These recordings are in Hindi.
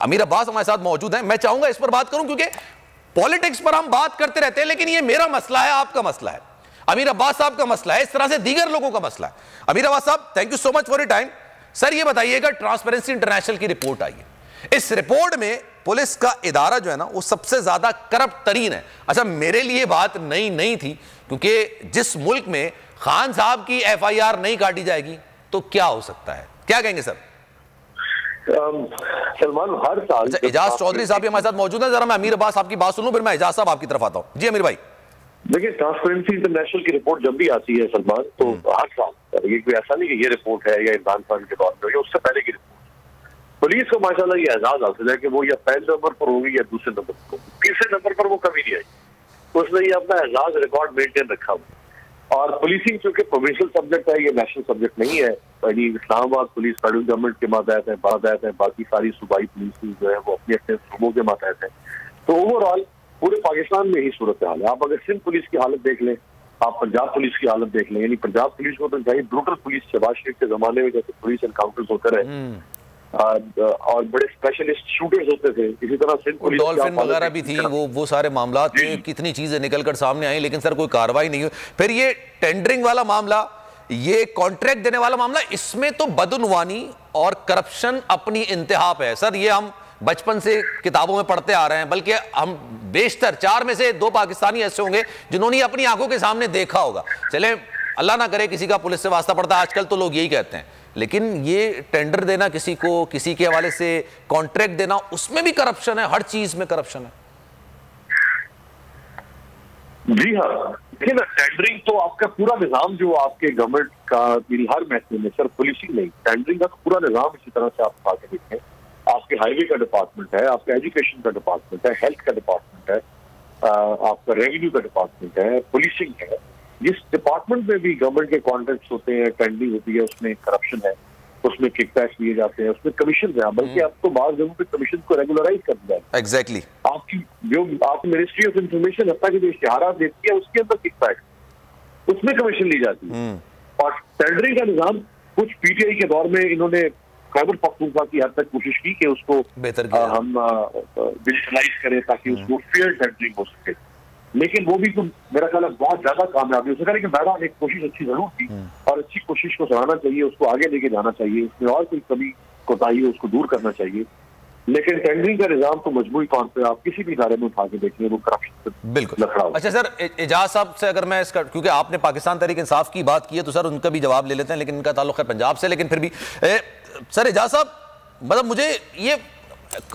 अमीर अब्बास हमारे साथ मौजूद हैं, मैं चाहूंगा इस पर बात करूं क्योंकि पॉलिटिक्स पर हम बात करते रहते हैं, लेकिन ये मेरा मसला है, आपका मसला है, अमीर अब्बास साहब का मसला है, इस तरह से दीगर लोगों का मसला है। अमीर अब्बास साहब, thank you so much for your time. Sir ये बताइएगा, ट्रांसपेरेंसी इंटरनेशनल की रिपोर्ट आई है, इस रिपोर्ट में पुलिस का इदारा जो है ना वो सबसे ज्यादा करप्ट तरीन है। अच्छा, मेरे लिए बात नई नहीं थी, क्योंकि जिस मुल्क में खान साहब की FIR नहीं काटी जाएगी तो क्या हो सकता है, क्या कहेंगे सर? सलमान, हर साल अच्छा, एजाज चौधरी साहब हमारे साथ मौजूद हैं, जरा मैं अमीर अब्बास आपकी बात सुनूं, फिर मैं एजाज साहब आपकी तरफ आता हूं। जी अमीर भाई। देखिए, ट्रांसपेरेंसी इंटरनेशनल की रिपोर्ट जब भी आती है सलमान, तो हर साल, ये कोई ऐसा नहीं कि ये रिपोर्ट है या इमरान खान के दौर में, या उससे पहले की रिपोर्ट, पुलिस को माशाल्लाह ये एजाज हासिल है कि वो या पहले नंबर पर होगी या दूसरे नंबर पर, तीसरे नंबर पर वो कभी नहीं आई। उसने ये अपना एजाज रिकॉर्ड मेंटेन रखा हुआ। और पुलिसिंग चूंकि प्रोविंशियल सब्जेक्ट है, ये नेशनल सब्जेक्ट नहीं है। इस्लामाबाद पुलिस फेडरल गवर्नमेंट के मातहत है, बातहत है, बाकी सारी सूबाई पुलिस जो है वो अपने अपने सूबों के मातहत है। तो ओवरऑल पूरे पाकिस्तान में ही सूरत हाल है। आप अगर सिंध पुलिस की हालत देख लें, आप पंजाब पुलिस की हालत देख लें, यानी पंजाब पुलिस को तो चाहिए ब्रूटल पुलिस, शहबाज शरीफ के जमाने में जैसे पुलिस एनकाउंटर्स होते रहे और बड़े स्पेशलिस्ट शूटर्स होते थे, इसी तरह सिंध पुलिस डॉल्फिन वगैरह भी थी, वो सारे मामला थे, कितनी चीजें निकलकर सामने आई, लेकिन सर कोई कार्रवाई नहीं हुई। फिर ये टेंडरिंग वाला मामला, ये कॉन्ट्रैक्ट देने वाला मामला, इसमें तो बदउनवानी और करप्शन अपनी इंतहा पे है। सर ये हम बचपन से किताबों में पढ़ते आ रहे हैं, बल्कि हम बेशतर 4 में से 2 पाकिस्तानी ऐसे होंगे जिन्होंने अपनी आंखों के सामने देखा होगा। चले अल्लाह ना करे किसी का पुलिस से वास्ता पड़ता, आजकल तो लोग यही कहते हैं, लेकिन ये टेंडर देना किसी को, किसी के हवाले से कॉन्ट्रैक्ट देना, उसमें भी करप्शन है, हर चीज में करप्शन है। जी हाँ, देखिए ना, टेंडरिंग तो आपका पूरा निजाम जो आपके गवर्नमेंट का हर महकमे में, सिर्फ पुलिसिंग नहीं, टेंडरिंग का तो पूरा निजाम इसी तरह से आप आगे देखें। आपके हाईवे का डिपार्टमेंट है, आपका एजुकेशन का डिपार्टमेंट है, हेल्थ का डिपार्टमेंट है, आपका रेवेन्यू का डिपार्टमेंट है, पुलिसिंग है। जिस डिपार्टमेंट में भी गवर्नमेंट के कॉन्ट्रैक्ट्स होते हैं, टेंडरिंग होती है, उसमें करप्शन है, उसमें किकबैक्स लिए जाते हैं, उसमें कमीशन है, बल्कि आपको बाहर जगहों पे कमीशन को रेगुलराइज कर दिया है। एग्जैक्टली। आपकी जो आपकी मिनिस्ट्री ऑफ इंफॉर्मेशन हत्ता की जो इश्तिहारात देती है, उसके अंदर किकबैक, उसमें कमीशन ली जाती है। और टेंडरिंग का निजाम कुछ PTI के दौर में इन्होंने खैबर पख्तूनख्वा की हद तक कोशिश की कि उसको हम डिजिटलाइज करें ताकि उसको फेयर टेंडरिंग हो सके, लेकिन वो भी तो मेरा ख्याल है बहुत ज्यादा कामयाबी हो सका। लेकिन बहरहाल एक कोशिश अच्छी जरूर थी और अच्छी कोशिश को सराहना चाहिए, उसको आगे लेके जाना चाहिए, उसमें और कोई कभी कोताही है उसको दूर करना चाहिए। लेकिन टेंडरिंग का निजाम तो मजबूरी तौर पर आप किसी भी इदारे में उठा के देखें, वो करप्शन बिल्कुल लखड़ा। अच्छा सर, एजाज साहब से अगर मैं इसका, क्योंकि आपने पाकिस्तान तहरीक इंसाफ की बात की है, तो सर उनका भी जवाब ले लेते हैं, लेकिन इनका ताल्लुक है पंजाब से, लेकिन फिर भी सर एजाज साहब, मतलब मुझे ये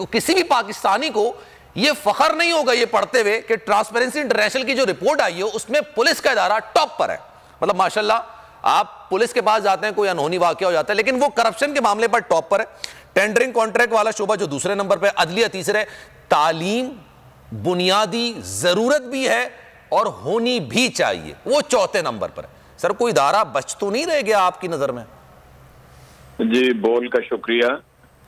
किसी भी पाकिस्तानी को ये फखर नहीं होगा ये पढ़ते हुए कि ट्रांसपेरेंसी इंटरनेशनल की जो रिपोर्ट आई है उसमें पुलिस का इदारा टॉप पर है। मतलब माशाल्लाह, आप पुलिस के पास जाते हैं, कोई अनहोनी वाकया हो जाता है, लेकिन वो करप्शन के मामले पर टॉप पर है। टेंडरिंग कॉन्ट्रैक्ट वाला शोबा जो दूसरे नंबर पर, अदलिया तीसरे, तालीम बुनियादी जरूरत भी है और होनी भी चाहिए, वो चौथे नंबर पर है। सर कोई इदारा बच तो नहीं रह गया आपकी नजर में? जी, बोल का शुक्रिया।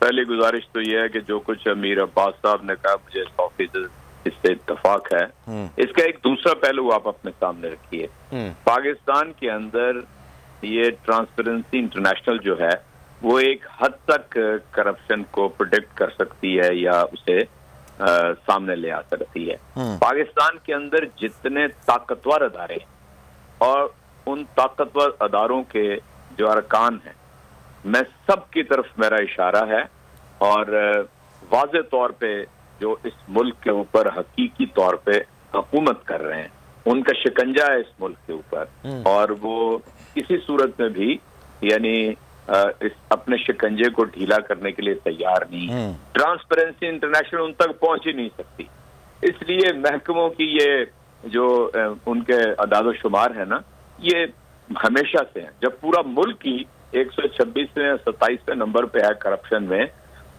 पहली गुजारिश तो यह है कि जो कुछ अमीर अब्बास साहब ने कहा, मुझे 100% इससे इत्तेफाक है। इसका एक दूसरा पहलू आप अपने सामने रखिए। पाकिस्तान के अंदर ये ट्रांसपेरेंसी इंटरनेशनल जो है वो एक हद तक करप्शन को प्रोटेक्ट कर सकती है या उसे सामने ले आ सकती है। पाकिस्तान के अंदर जितने ताकतवर अदारे और उन ताकतवर अदारों के जो अरकान हैं, मैं सब की तरफ मेरा इशारा है और वाज़े तौर पे जो इस मुल्क के ऊपर हकीकी तौर पे हुकूमत कर रहे हैं, उनका शिकंजा है इस मुल्क के ऊपर, और वो किसी सूरत में भी यानी इस अपने शिकंजे को ढीला करने के लिए तैयार नहीं। ट्रांसपेरेंसी इंटरनेशनल उन तक पहुंच ही नहीं सकती। इसलिए महकमों की ये जो उनके अदाद शुमार है ना, ये हमेशा से है। जब पूरा मुल्क ही 126वें या 27वें नंबर पे है करप्शन में,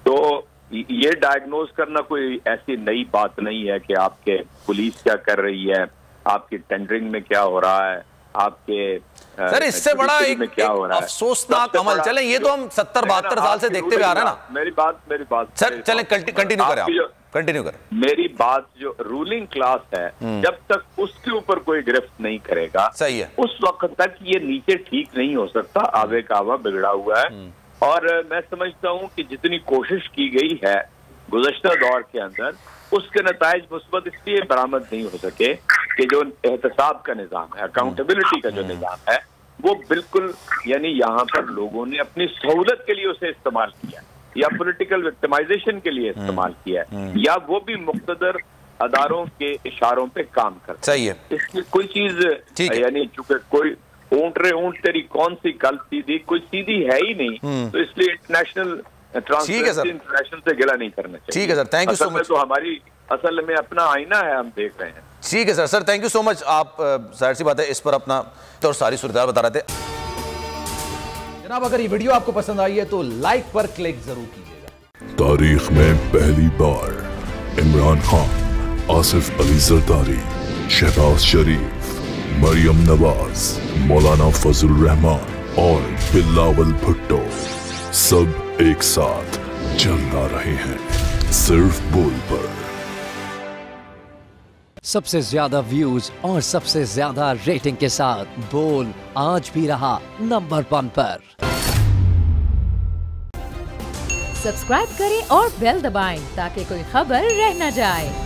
तो ये डायग्नोज करना कोई ऐसी नई बात नहीं है कि आपके पुलिस क्या कर रही है, आपकी टेंडरिंग में क्या हो रहा है, आपके सर इससे बड़ा एक अफसोसनाक अमल, चलें ये तो हम 70-72 साल से देखते हुए आ रहे हैं ना। मेरी बात सर चलें कंटिन्यू करें, आप कंटिन्यू करें। मेरी बात, जो रूलिंग क्लास है, जब तक उसके ऊपर कोई गिरफ्त नहीं करेगा, सही है, उस वक्त तक ये नीचे ठीक नहीं हो सकता। आवे का आवा बिगड़ा हुआ है। और मैं समझता हूं कि जितनी कोशिश की गई है गुज़श्ता दौर के अंदर उसके नताइज मुस्बत इसलिए बरामद नहीं हो सके कि जो एहतसाब का निज़ाम है, अकाउंटेबिलिटी का जो निज़ाम है, वो बिल्कुल यानी यहाँ पर लोगों ने अपनी सहूलत के लिए उसे इस्तेमाल किया या पॉलिटिकल विक्टिमाइजेशन के लिए इस्तेमाल किया या वो भी मुख्तदर अदारों के इशारों पे काम करता सही है। इसलिए कोई चीज यानी चूंकि कोई ऊंट रे ऊंट तेरी कौन सी कल सीधी, कोई सीधी है ही नहीं, तो इसलिए इंटरनेशनल ट्रांसपेरेंसी इंटरनेशनल से गिला नहीं करना चाहिए। ठीक है sir, thank you so much. तो हमारी असल में अपना आईना है, हम देख रहे हैं। ठीक है sir, sir thank you so much. आप जाहिर सी बात है इस पर अपना तो सारी सूरत बता रहे थे। जनाब अगर ये वीडियो आपको पसंद आई है तो लाइक पर क्लिक जरूर कीजिएगा। तारीख में पहली बार इमरान खान, आसिफ अली जरदारी, शहबाज शरीफ, मरियम नवाज, मौलाना फजल रहमान और बिलावल भुट्टो सब एक साथ चल रहे हैं सिर्फ बोल पर। सबसे ज्यादा व्यूज और सबसे ज्यादा रेटिंग के साथ बोल आज भी रहा नंबर 1 पर। सब्सक्राइब करें और बेल दबाएं ताकि कोई खबर रह न जाए।